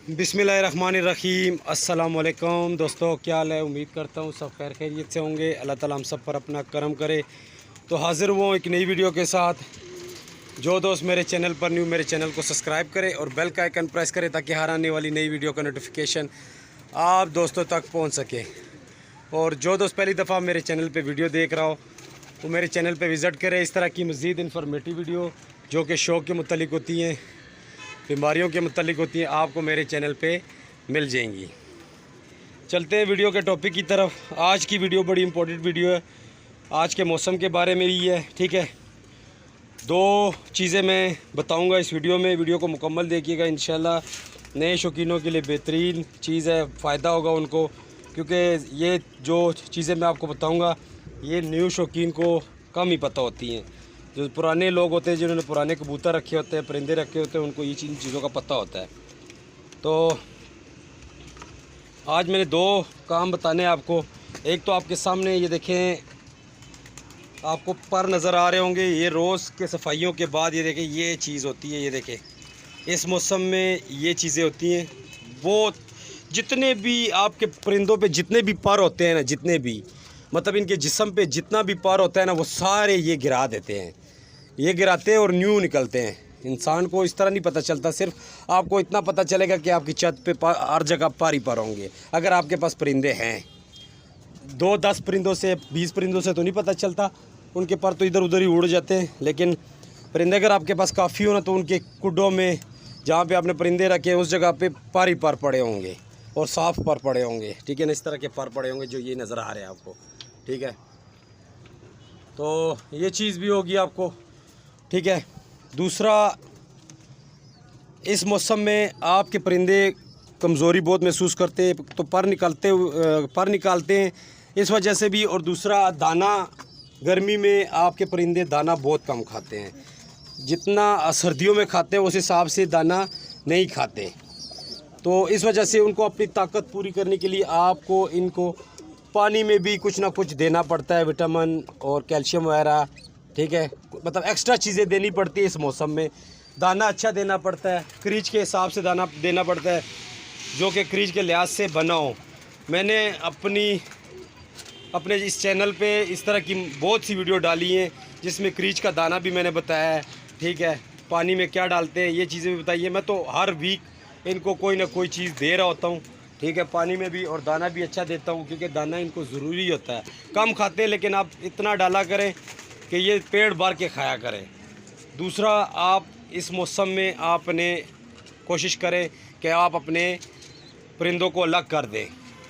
बिस्मिल्लाहिर्रहमानिर्रहीम। अस्सलाम वालेकुम दोस्तों, क्या हाल है? उम्मीद करता हूँ सब खैर खैरियत से होंगे। अल्लाह ताला हम सब पर अपना करम करे। तो हाज़िर हुआ एक नई वीडियो के साथ। जो दोस्त मेरे चैनल पर न्यू, मेरे चैनल को सब्सक्राइब करें और बेल का आइकन प्रेस करें ताकि हर आने वाली नई वीडियो का नोटिफिकेशन आप दोस्तों तक पहुँच सके। और जो दोस्त पहली दफ़ा मेरे चैनल पर वीडियो देख रहा हो वो मेरे चैनल पर विज़िट करें। इस तरह की मज़ीद इन्फॉर्मेटिव वीडियो जो कि शौक़ के मुतालिक होती हैं, बीमारियों के मुतालिक होती हैं, आपको मेरे चैनल पे मिल जाएंगी। चलते हैं वीडियो के टॉपिक की तरफ। आज की वीडियो बड़ी इंपॉर्टेंट वीडियो है। आज के मौसम के बारे में ही है, ठीक है। दो चीज़ें मैं बताऊंगा इस वीडियो में। वीडियो को मुकम्मल देखिएगा, इंशाल्लाह नए शौकीनों के लिए बेहतरीन चीज़ है, फ़ायदा होगा उनको। क्योंकि ये जो चीज़ें मैं आपको बताऊँगा ये न्यू शौकीन को कम ही पता होती हैं। जो पुराने लोग होते हैं, जिन्होंने पुराने कबूतर रखे होते हैं, परिंदे रखे होते हैं, उनको ये चीज़ों का पता होता है। तो आज मैंने दो काम बताने हैं आपको। एक तो आपके सामने ये देखें, आपको पर नज़र आ रहे होंगे, ये रोज़ के सफाइयों के बाद ये देखें ये चीज़ होती है। ये देखें इस मौसम में ये चीज़ें होती हैं। वो जितने भी आपके परिंदों पे जितने भी पर होते हैं ना, जितने भी मतलब इनके जिस्म पे जितना भी पर होता है ना, वो सारे ये गिरा देते हैं। ये गिराते हैं और न्यू निकलते हैं। इंसान को इस तरह नहीं पता चलता, सिर्फ आपको इतना पता चलेगा कि आपकी छत पे हर जगह पर ही पर होंगे। अगर आपके पास परिंदे हैं 2-10 परिंदों से 20 परिंदों से तो नहीं पता चलता, उनके पर तो इधर उधर ही उड़ जाते हैं। लेकिन परिंदे अगर आपके पास काफ़ी हो ना, तो उनके कुड्डों में जहाँ पे आपने परिंदे रखे उस जगह पे पर ही पर पड़े होंगे और साफ़ पर पड़े होंगे, ठीक है ना। इस तरह के पर पड़े होंगे जो ये नज़र आ रहे हैं आपको, ठीक है। तो ये चीज़ भी होगी आपको, ठीक है। दूसरा, इस मौसम में आपके परिंदे कमज़ोरी बहुत महसूस करते हैं, तो पर निकालते हैं इस वजह से भी। और दूसरा, दाना गर्मी में आपके परिंदे दाना बहुत कम खाते हैं। जितना सर्दियों में खाते हैं उस हिसाब से दाना नहीं खाते। तो इस वजह से उनको अपनी ताकत पूरी करने के लिए आपको इनको पानी में भी कुछ ना कुछ देना पड़ता है, विटामिन और कैल्शियम वगैरह, ठीक है। मतलब एक्स्ट्रा चीज़ें देनी पड़ती है इस मौसम में। दाना अच्छा देना पड़ता है, क्रीज के हिसाब से दाना देना पड़ता है, जो कि क्रीज के लिहाज से बना हो। मैंने अपने इस चैनल पे इस तरह की बहुत सी वीडियो डाली हैं जिसमें क्रीज का दाना भी मैंने बताया है, ठीक है। पानी में क्या डालते हैं ये चीज़ें भी बताई है। मैं तो हर वीक इनको कोई ना कोई चीज़ दे रहा होता हूँ, ठीक है। पानी में भी और दाना भी अच्छा देता हूँ, क्योंकि दाना इनको ज़रूरी होता है। कम खाते हैं लेकिन आप इतना डाला करें कि ये पेट भर के खाया करें। दूसरा, आप इस मौसम में आपने कोशिश करें कि आप अपने परिंदों को अलग कर दें,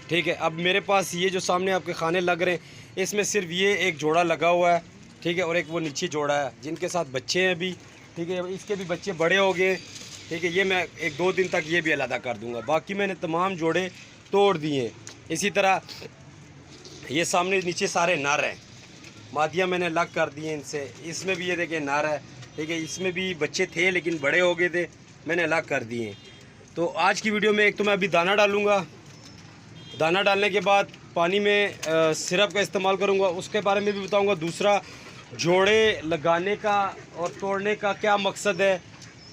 ठीक है। अब मेरे पास ये जो सामने आपके खाने लग रहे हैं, इसमें सिर्फ ये एक जोड़ा लगा हुआ है, ठीक है। और एक वो नीचे जोड़ा है जिनके साथ बच्चे हैं अभी, ठीक है। इसके भी बच्चे बड़े हो गए, ठीक है। ये मैं 1-2 दिन तक ये भी अलग कर दूँगा। बाकी मैंने तमाम जोड़े तोड़ दिए। इसी तरह ये सामने नीचे सारे नर हैं, मादियाँ मैंने अलग कर दी हैं इनसे। इसमें भी ये देखें नर है, ठीक है। इसमें भी बच्चे थे लेकिन बड़े हो गए थे, मैंने अलग कर दिए। तो आज की वीडियो में एक तो मैं अभी दाना डालूँगा, दाना डालने के बाद पानी में सिरप का इस्तेमाल करूँगा, उसके बारे में भी बताऊँगा। दूसरा, जोड़े लगाने का और तोड़ने का क्या मकसद है,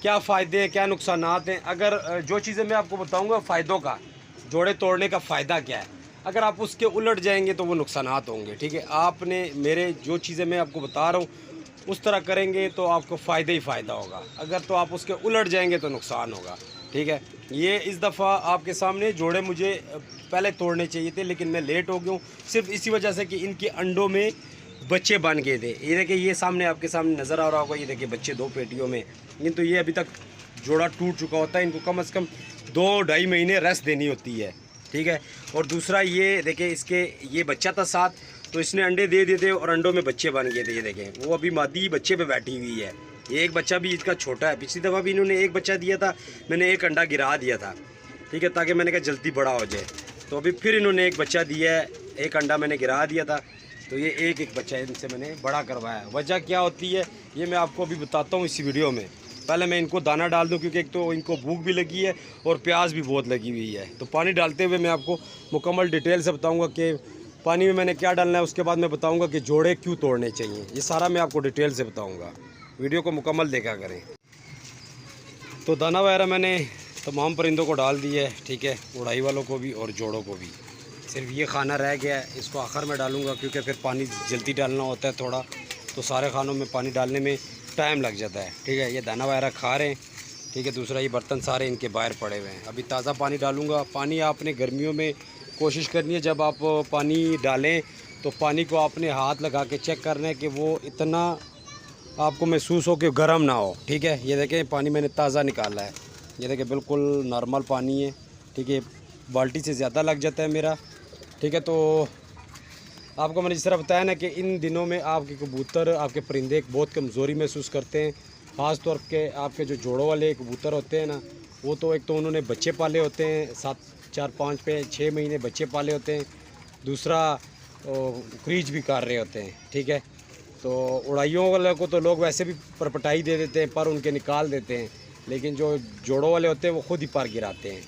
क्या फ़ायदे हैं, क्या नुकसानात हैं। अगर जो चीज़ें मैं आपको बताऊँगा फ़ायदों का, जोड़े तोड़ने का फ़ायदा क्या है, अगर आप उसके उलट जाएंगे तो वो नुकसानात होंगे, ठीक है। आपने मेरे जो चीज़ें मैं आपको बता रहा हूँ उस तरह करेंगे तो आपको फ़ायदा ही फ़ायदा होगा। अगर तो आप उसके उलट जाएंगे तो नुकसान होगा, ठीक है। ये इस दफ़ा आपके सामने जोड़े मुझे पहले तोड़ने चाहिए थे लेकिन मैं लेट हो गया हूँ, सिर्फ इसी वजह से कि इनके अंडों में बच्चे बन गए थे। ये देखिए, ये सामने आपके सामने नज़र आ रहा होगा, ये देखिए बच्चे 2 पेटियों में। लेकिन तो ये अभी तक जोड़ा टूट चुका होता है। इनको कम से कम 2-2.5 महीने रेस्ट देनी होती है, ठीक है। और दूसरा, ये देखें इसके ये बच्चा था साथ, तो इसने अंडे दे दिए थे और अंडों में बच्चे बन गए थे। ये देखें, वो अभी मादी बच्चे पे बैठी हुई है। ये एक बच्चा भी इसका छोटा है। पिछली दफ़ा भी इन्होंने एक बच्चा दिया था, मैंने एक अंडा गिरा दिया था, ठीक है, ताकि मैंने कहा जल्दी बड़ा हो जाए। तो अभी फिर इन्होंने एक बच्चा दिया है, एक अंडा मैंने गिरा दिया था, तो ये एक बच्चा इनसे मैंने बड़ा करवाया। वजह क्या होती है ये मैं आपको अभी बताता हूँ इसी वीडियो में। पहले मैं इनको दाना डाल दूं, क्योंकि एक तो इनको भूख भी लगी है और प्यास भी बहुत लगी हुई है। तो पानी डालते हुए मैं आपको मुकम्मल डिटेल से बताऊंगा कि पानी में मैंने क्या डालना है। उसके बाद मैं बताऊंगा कि जोड़े क्यों तोड़ने चाहिए, ये सारा मैं आपको डिटेल से बताऊंगा। वीडियो को मुकम्मल देखा करें। तो दाना वगैरह मैंने तमाम परिंदों को डाल दिया है, ठीक है, उड़ाई वालों को भी और जोड़ों को भी। सिर्फ ये खाना रह गया है, इसको आखिर में डालूँगा क्योंकि फिर पानी जल्दी डालना होता है थोड़ा, तो सारे खानों में पानी डालने में टाइम लग जाता है, ठीक है। ये दाना वगैरह खा रहे हैं, ठीक है। दूसरा ये बर्तन सारे इनके बाहर पड़े हुए हैं। अभी ताज़ा पानी डालूँगा। पानी आपने गर्मियों में कोशिश करनी है जब आप पानी डालें तो पानी को आपने हाथ लगा के चेक करना है कि वो इतना आपको महसूस हो कि गर्म ना हो, ठीक है। ये देखें पानी मैंने ताज़ा निकाला है, ये देखें बिल्कुल नॉर्मल पानी है, ठीक है। बाल्टी से ज़्यादा लग जाता है मेरा, ठीक है। तो आपको मैंने जिस तरह बताया ना कि इन दिनों में आपके कबूतर, आपके परिंदे बहुत कमज़ोरी महसूस करते हैं। ख़ास तौर पे आपके जो जोड़ों वाले कबूतर होते हैं ना, वो तो एक तो उन्होंने बच्चे पाले होते हैं, 4-5-6 महीने बच्चे पाले होते हैं। दूसरा क्रीच भी कर रहे होते हैं, ठीक है। तो उड़ाइयों वाले को तो लोग वैसे भी परपटाई दे देते हैं, पर उनके निकाल देते हैं, लेकिन जो जोड़ों वाले होते हैं वो खुद ही पर गिराते हैं।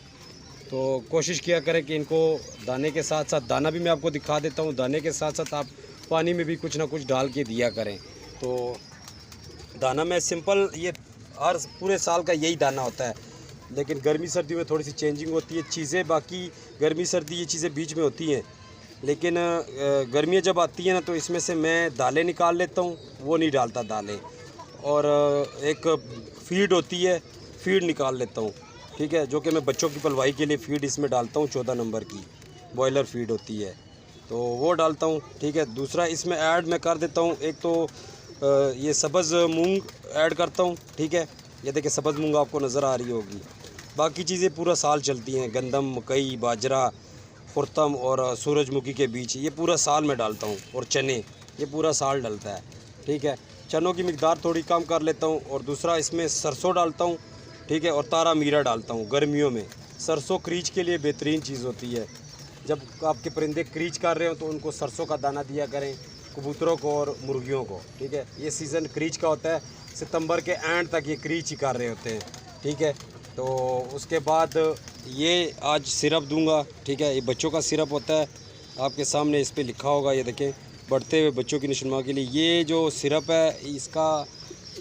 तो कोशिश किया करें कि इनको दाने के साथ साथ, दाना भी मैं आपको दिखा देता हूँ, दाने के साथ साथ आप पानी में भी कुछ ना कुछ डाल के दिया करें। तो दाना में सिंपल ये हर पूरे साल का यही दाना होता है, लेकिन गर्मी सर्दी में थोड़ी सी चेंजिंग होती है चीज़ें। बाकी गर्मी सर्दी ये चीज़ें बीच में होती हैं, लेकिन गर्मियाँ जब आती हैं ना तो इसमें से मैं दालें निकाल लेता हूँ, वो नहीं डालता दालें। और एक फीड होती है, फीड निकाल लेता हूँ, ठीक है, जो कि मैं बच्चों की पलवाई के लिए फ़ीड इसमें डालता हूँ। 14 नंबर की बॉयलर फीड होती है, तो वो डालता हूँ, ठीक है। दूसरा इसमें ऐड मैं कर देता हूँ, एक तो ये सब्ज़ मूंग ऐड करता हूँ, ठीक है। ये देखिए सब्ज़ मूंग आपको नज़र आ रही होगी। बाकी चीज़ें पूरा साल चलती हैं, गंदम, मकई, बाजरा, खुर्तम और सूरजमुखी के बीज, ये पूरा साल में डालता हूँ। और चने, ये पूरा साल डलता है, ठीक है। चनों की मिकदार थोड़ी कम कर लेता हूँ। और दूसरा इसमें सरसों डालता हूँ, ठीक है, और तारा मीरा डालता हूँ गर्मियों में। सरसों क्रीच के लिए बेहतरीन चीज़ होती है। जब आपके परिंदे क्रीच कर रहे हो तो उनको सरसों का दाना दिया करें, कबूतरों को और मुर्गियों को, ठीक है। ये सीज़न क्रीच का होता है, सितंबर के एंड तक ये क्रीच ही कर रहे होते हैं, ठीक है। तो उसके बाद ये आज सिरप दूंगा, ठीक है। ये बच्चों का सिरप होता है, आपके सामने इस पर लिखा होगा, ये देखें, बढ़ते हुए बच्चों की नशोनुमा के लिए। ये जो सिरप है इसका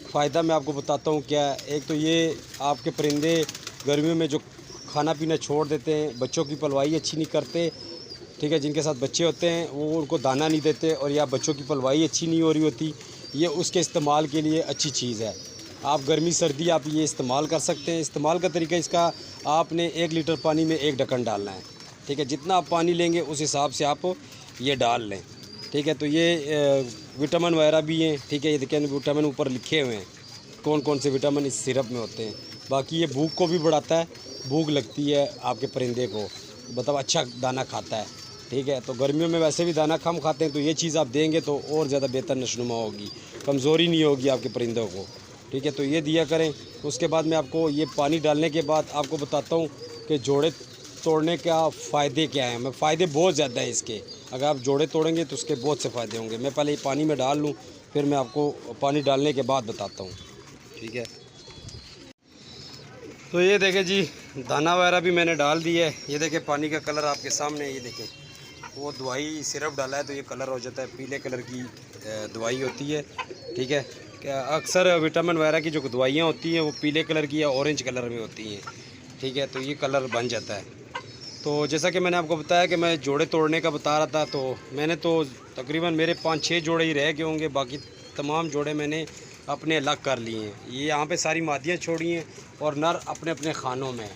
फ़ायदा मैं आपको बताता हूँ क्या है। एक तो ये आपके परिंदे गर्मियों में जो खाना पीना छोड़ देते हैं, बच्चों की पलवाई अच्छी नहीं करते, ठीक है, जिनके साथ बच्चे होते हैं वो उनको दाना नहीं देते, और या बच्चों की पलवाई अच्छी नहीं हो रही होती, ये उसके इस्तेमाल के लिए अच्छी चीज़ है। आप गर्मी सर्दी आप ये इस्तेमाल कर सकते हैं। इस्तेमाल का तरीका इसका, आपने 1 लीटर पानी में 1 ढक्कन डालना है, ठीक है। जितना आप पानी लेंगे उस हिसाब से आप ये डाल लें, ठीक है। तो ये विटामिन वगैरह भी हैं, ठीक है। ये देखें विटामिन ऊपर लिखे हुए हैं कौन कौन से विटामिन इस सिरप में होते हैं। बाकी ये भूख को भी बढ़ाता है, भूख लगती है आपके परिंदे को, मतलब अच्छा दाना खाता है, ठीक है। तो गर्मियों में वैसे भी दाना कम खाते हैं, तो ये चीज़ आप देंगे तो और ज़्यादा बेहतर नशोनुमा होगी, कमज़ोरी नहीं होगी आपके परिंदों को, ठीक है। तो ये दिया करें। उसके बाद मैं आपको ये पानी डालने के बाद आपको बताता हूँ कि जोड़े तोड़ने का फ़ायदे क्या हैं। मैं फ़ायदे बहुत ज़्यादा हैं इसके, अगर आप जोड़े तोड़ेंगे तो उसके बहुत से फ़ायदे होंगे। मैं पहले ये पानी में डाल लूँ, फिर मैं आपको पानी डालने के बाद बताता हूँ, ठीक है। तो ये देखें जी, दाना वगैरह भी मैंने डाल दिया है। ये देखें पानी का कलर आपके सामने, ये देखें वो दवाई सिरप डाला है तो ये कलर हो जाता है, पीले कलर की दवाई होती है, ठीक है। अक्सर विटामिन वगैरह की जो दवाइयाँ होती हैं वो पीले कलर की या ऑरेंज कलर में होती हैं, ठीक है। तो ये कलर बन जाता है। तो जैसा कि मैंने आपको बताया कि मैं जोड़े तोड़ने का बता रहा था, तो मैंने तो तकरीबन मेरे 5-6 जोड़े ही रह गए होंगे, बाकी तमाम जोड़े मैंने अपने अलग कर लिए हैं। ये यहाँ पे सारी मादियाँ छोड़ी हैं और नर अपने अपने खानों में,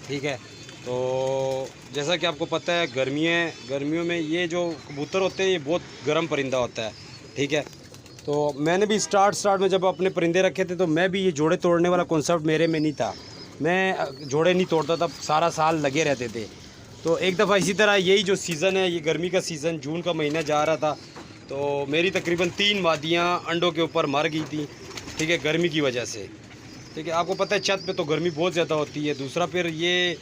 ठीक है। तो जैसा कि आपको पता है गर्मियों में ये जो कबूतर होते हैं ये बहुत गर्म परिंदा होता है, ठीक है। तो मैंने भी स्टार्ट में जब अपने परिंदे रखे थे तो मैं भी ये जोड़े तोड़ने वाला कॉन्सेप्ट मेरे में नहीं था, मैं जोड़े नहीं तोड़ता था, सारा साल लगे रहते थे। तो एक दफ़ा इसी तरह यही जो सीज़न है, ये गर्मी का सीज़न, जून का महीना जा रहा था, तो मेरी तकरीबन 3 मादियाँ अंडों के ऊपर मर गई थी, ठीक है, गर्मी की वजह से, ठीक है। आपको पता है छत पे तो गर्मी बहुत ज़्यादा होती है। दूसरा फिर ये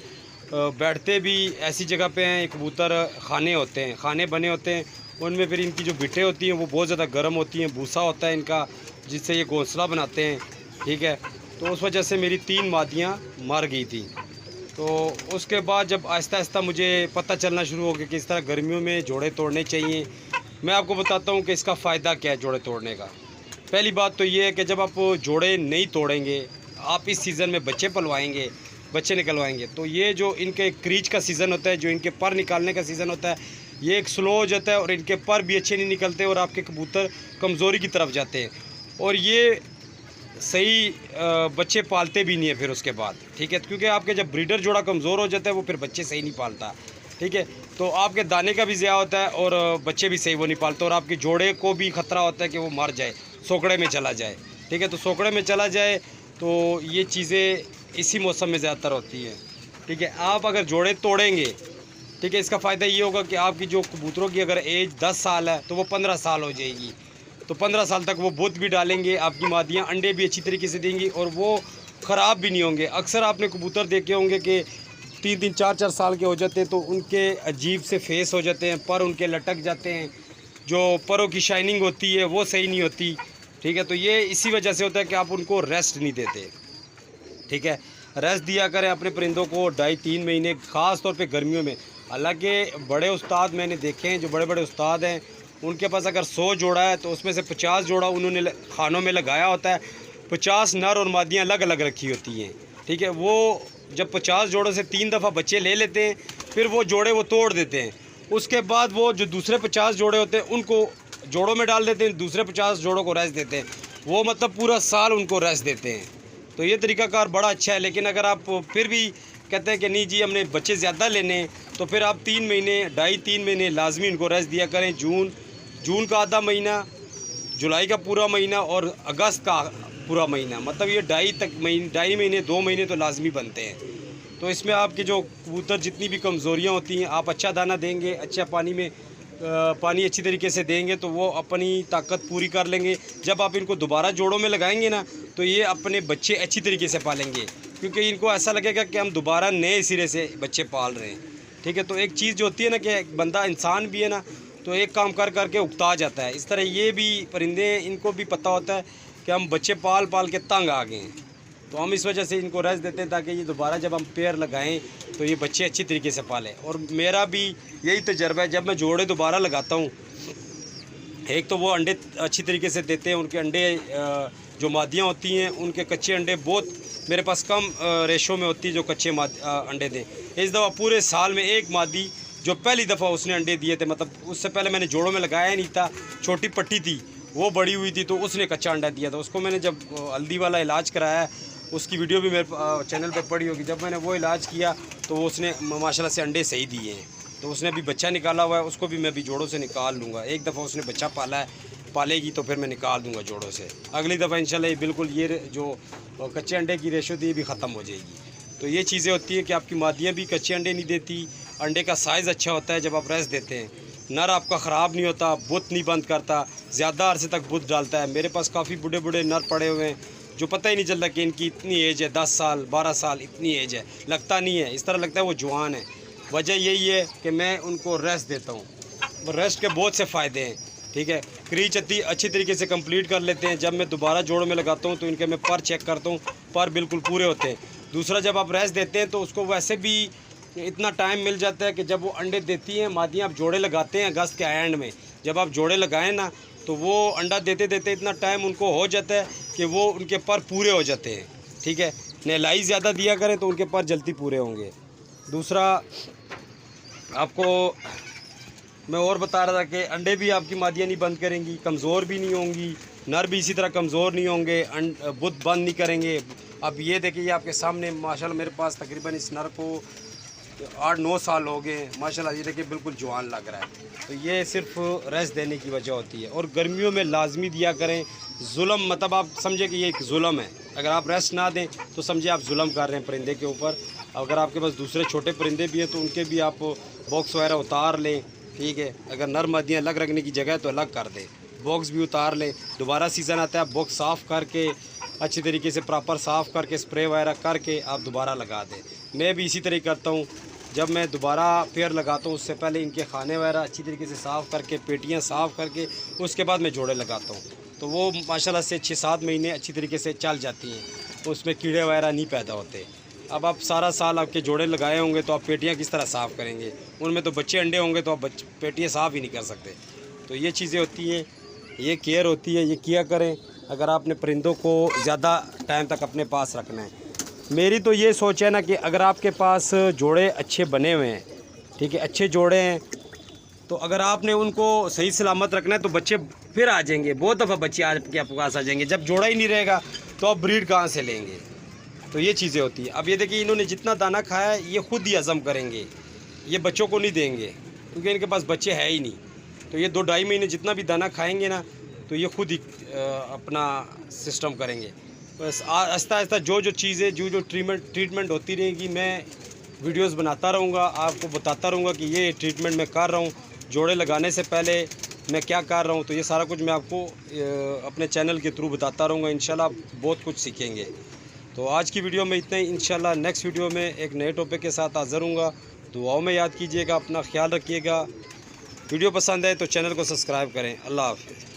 बैठते भी ऐसी जगह पे हैं, कबूतर खाने होते हैं, खाने बने होते हैं, उनमें फिर इनकी जो बिटें होती हैं वो बहुत ज़्यादा गर्म होती हैं, भूसा होता है इनका जिससे ये घोंसला बनाते हैं, ठीक है। तो उस वजह से मेरी 3 मादियाँ मर गई थी। तो उसके बाद जब आहिस्ता आहिस्ता मुझे पता चलना शुरू हो गया कि इस तरह गर्मियों में जोड़े तोड़ने चाहिए, मैं आपको बताता हूँ कि इसका फ़ायदा क्या है जोड़े तोड़ने का। पहली बात तो ये है कि जब आप जोड़े नहीं तोड़ेंगे, आप इस सीज़न में बच्चे पलवाएंगे बच्चे निकलवाएंगे। तो ये जो इनके क्रीच का सीज़न होता है, जो इनके पर निकालने का सीज़न होता है, ये एक स्लो हो जाता है और इनके पर भी अच्छे नहीं निकलते और आपके कबूतर कमज़ोरी की तरफ जाते हैं और ये सही बच्चे पालते भी नहीं है फिर उसके बाद, ठीक है। क्योंकि आपके जब ब्रीडर जोड़ा कमज़ोर हो जाता है वो फिर बच्चे सही नहीं पालता, ठीक है। तो आपके दाने का भी ज़्यादा होता है और बच्चे भी सही वो नहीं पालते और आपके जोड़े को भी ख़तरा होता है कि वो मर जाए, सोकड़े में चला जाए, ठीक है। तो सोकड़े में चला जाए तो ये चीज़ें इसी मौसम में ज़्यादातर होती हैं, ठीक है। आप अगर जोड़े तोड़ेंगे, ठीक है, इसका फ़ायदा ये होगा कि आपकी जो कबूतरों की अगर एज 10 साल है तो वो 15 साल हो जाएगी। तो 15 साल तक वो बुध भी डालेंगे, आपकी मादियाँ अंडे भी अच्छी तरीके से देंगी और वो ख़राब भी नहीं होंगे। अक्सर आपने कबूतर देखे होंगे कि 3-3, 4-4 साल के हो जाते हैं तो उनके अजीब से फेस हो जाते हैं, पर उनके लटक जाते हैं, जो परों की शाइनिंग होती है वो सही नहीं होती, ठीक है। तो ये इसी वजह से होता है कि आप उनको रेस्ट नहीं देते, ठीक है। रेस्ट दिया करें अपने परिंदों को 2.5-3 महीने, ख़ास तौर पे गर्मियों में। हालांकि बड़े उस्ताद मैंने देखे हैं, जो बड़े बड़े उस्ताद हैं उनके पास अगर 100 जोड़ा है तो उसमें से 50 जोड़ा उन्होंने खानों में लगाया होता है, 50 नर और मादियाँ अलग अलग रखी होती हैं, ठीक है। वो जब 50 जोड़ों से 3 दफ़ा बच्चे ले लेते हैं फिर वो जोड़े वो तोड़ देते हैं। उसके बाद वो जो दूसरे 50 जोड़े होते हैं उनको जोड़ों में डाल देते हैं, दूसरे 50 जोड़ों को रेस्ट देते हैं। वो मतलब पूरा साल उनको रेस्ट देते हैं। तो ये तरीक़ाकार बड़ा अच्छा है। लेकिन अगर आप फिर भी कहते हैं कि नहीं जी हमने बच्चे ज़्यादा लेने हैं, तो फिर आप 3 महीने, 2.5-3 महीने लाजमी उनको रेस्ट दिया करें। जून का आधा महीना, जुलाई का पूरा महीना और अगस्त का पूरा महीना, मतलब ये 2.5 महीने 2 महीने तो लाजमी बनते हैं। तो इसमें आपके जो कबूतर जितनी भी कमज़ोरियाँ होती हैं, आप अच्छा दाना देंगे, अच्छा पानी में पानी अच्छी तरीके से देंगे तो वो अपनी ताकत पूरी कर लेंगे। जब आप इनको दोबारा जोड़ों में लगाएंगे ना तो ये अपने बच्चे अच्छी तरीके से पालेंगे, क्योंकि इनको ऐसा लगेगा कि हम दोबारा नए सिरे से बच्चे पाल रहे हैं, ठीक है। तो एक चीज़ जो होती है ना कि बंदा इंसान भी है ना तो एक काम कर करके उकता जाता है। इस तरह ये भी परिंदे, इनको भी पता होता है कि हम बच्चे पाल पाल के तंग आ गए हैं, तो हम इस वजह से इनको रेस्ट देते हैं ताकि ये दोबारा जब हम पेयर लगाएं तो ये बच्चे अच्छी तरीके से पालें। और मेरा भी यही तजर्बा है, जब मैं जोड़े दोबारा लगाता हूँ, एक तो वो अंडे अच्छी तरीके से देते हैं, उनके अंडे जो मादियाँ होती हैं उनके कच्चे अंडे बहुत मेरे पास कम रेशो में होती है जो कच्चे अंडे दें। इस दफ़ा पूरे साल में एक मादी जो पहली दफ़ा उसने अंडे दिए थे, मतलब उससे पहले मैंने जोड़ों में लगाया नहीं था, छोटी पट्टी थी वो बड़ी हुई थी तो उसने कच्चा अंडा दिया था। उसको मैंने जब हल्दी वाला इलाज कराया, उसकी वीडियो भी मेरे चैनल पे पड़ी होगी, जब मैंने वो इलाज किया तो उसने माशाल्लाह से अंडे सही दिए हैं। तो उसने भी बच्चा निकाला हुआ है, उसको भी मैं भी जोड़ों से निकाल लूँगा। एक दफ़ा उसने बच्चा पाला है, पालेगी तो फिर मैं निकाल दूँगा जोड़ों से। अगली दफ़ा इंशाल्लाह बिल्कुल ये जो कच्चे अंडे की रेशो थी भी ख़त्म हो जाएगी। तो ये चीज़ें होती हैं कि आपकी मादियाँ भी कच्चे अंडे नहीं देती, अंडे का साइज़ अच्छा होता है जब आप रेस्ट देते हैं, नर आपका ख़राब नहीं होता, बुत नहीं बंद करता, ज़्यादा अरसे तक बुत डालता है। मेरे पास काफ़ी बूढ़े बूढ़े नर पड़े हुए हैं जो पता ही नहीं चलता कि इनकी इतनी एज है, 10 साल 12 साल इतनी एज है, लगता नहीं है, इस तरह लगता है वो जवान है। वजह यही है कि मैं उनको रेस्ट देता हूँ। रेस्ट के बहुत से फ़ायदे हैं, ठीक है। क्रीच अच्छी तरीके से कंप्लीट कर लेते हैं। जब मैं दोबारा जोड़ में लगाता हूँ तो इनके मैं पर चेक करता हूँ, पर बिल्कुल पूरे होते हैं। दूसरा, जब आप रेस्ट देते हैं तो उसको वैसे भी इतना टाइम मिल जाता है कि जब वो अंडे देती हैं मादियाँ, आप जोड़े लगाते हैं अगस्त के एंड में, जब आप जोड़े लगाएं ना तो वो अंडा देते देते इतना टाइम उनको हो जाता है कि वो उनके पर पूरे हो जाते हैं, ठीक है। नहलाई ज़्यादा दिया करें तो उनके पर जल्दी पूरे होंगे। दूसरा, आपको मैं और बता रहा था कि अंडे भी आपकी मादियाँ नहीं बंद करेंगी, कमज़ोर भी नहीं होंगी, नर भी इसी तरह कमज़ोर नहीं होंगे, बुत बंद नहीं करेंगे। अब ये देखिए, ये आपके सामने माशाल्लाह मेरे पास तकरीबन इस नर को 8-9 साल हो गए माशाल्लाह, ये देखिए बिल्कुल जवान लग रहा है। तो ये सिर्फ रेस्ट देने की वजह होती है। और गर्मियों में लाजमी दिया करें। जुल्म, मतलब आप समझे कि ये एक जुल्म है, अगर आप रेस्ट ना दें तो समझे आप जुल्म कर रहे हैं परिंदे के ऊपर। अगर आपके पास दूसरे छोटे परिंदे भी हैं तो उनके भी आप बॉक्स वगैरह उतार लें, ठीक है। अगर नर मादियाँ अलग रखने की जगह है तो अलग कर दें, बॉक्स भी उतार लें। दोबारा सीज़न आता है, बॉक्स साफ़ करके अच्छी तरीके से प्रॉपर साफ़ करके स्प्रे वगैरह करके आप दोबारा लगा दें। मैं भी इसी तरह करता हूँ। जब मैं दोबारा पेयर लगाता हूँ उससे पहले इनके खाने वगैरह अच्छी तरीके से साफ़ करके, पेटियाँ साफ़ करके, उसके बाद मैं जोड़े लगाता हूँ। तो वो माशाल्लाह से 6-7 महीने अच्छी तरीके से चल जाती हैं, तो उसमें कीड़े वगैरह नहीं पैदा होते। अब आप सारा साल आपके जोड़े लगाए होंगे तो आप पेटियाँ किस तरह साफ़ करेंगे, उनमें तो बच्चे अंडे होंगे तो आप पेटियाँ साफ़ ही नहीं कर सकते। तो ये चीज़ें होती हैं, ये केयर होती है, ये किया करें अगर आपने परिंदों को ज़्यादा टाइम तक अपने पास रखना है। मेरी तो ये सोच है ना कि अगर आपके पास जोड़े अच्छे बने हुए हैं, ठीक है, अच्छे जोड़े हैं, तो अगर आपने उनको सही सलामत रखना है तो बच्चे फिर आ जाएंगे। बहुत दफ़ा बच्चे आपके पास आ जाएंगे। जब जोड़ा ही नहीं रहेगा तो आप ब्रीड कहाँ से लेंगे? तो ये चीज़ें होती हैं। अब ये देखिए, इन्होंने जितना दाना खाया है ये खुद ही हज़म करेंगे, ये बच्चों को नहीं देंगे क्योंकि इनके पास बच्चे है ही नहीं। तो ये 2-2.5 महीने जितना भी दाना खाएंगे ना तो ये खुद ही अपना सिस्टम करेंगे। बस आहिस्ता आहिस्ता जो चीज़ें जो ट्रीटमेंट होती रहेगी, मैं वीडियोस बनाता रहूँगा, आपको बताता रहूँगा कि ये ट्रीटमेंट मैं कर रहा हूँ। जोड़े लगाने से पहले मैं क्या कर रहा हूँ, तो ये सारा कुछ मैं आपको अपने चैनल के थ्रू बताता रहूँगा। इंशाल्लाह आप बहुत कुछ सीखेंगे। तो आज की वीडियो में इतना ही। इंशाल्लाह नेक्स्ट वीडियो में एक नए टॉपिक के साथ हाज़िर हूँगा। दुआओं में याद कीजिएगा, अपना ख्याल रखिएगा। वीडियो पसंद आए तो चैनल को सब्सक्राइब करें। अल्लाह हाफ़िज़।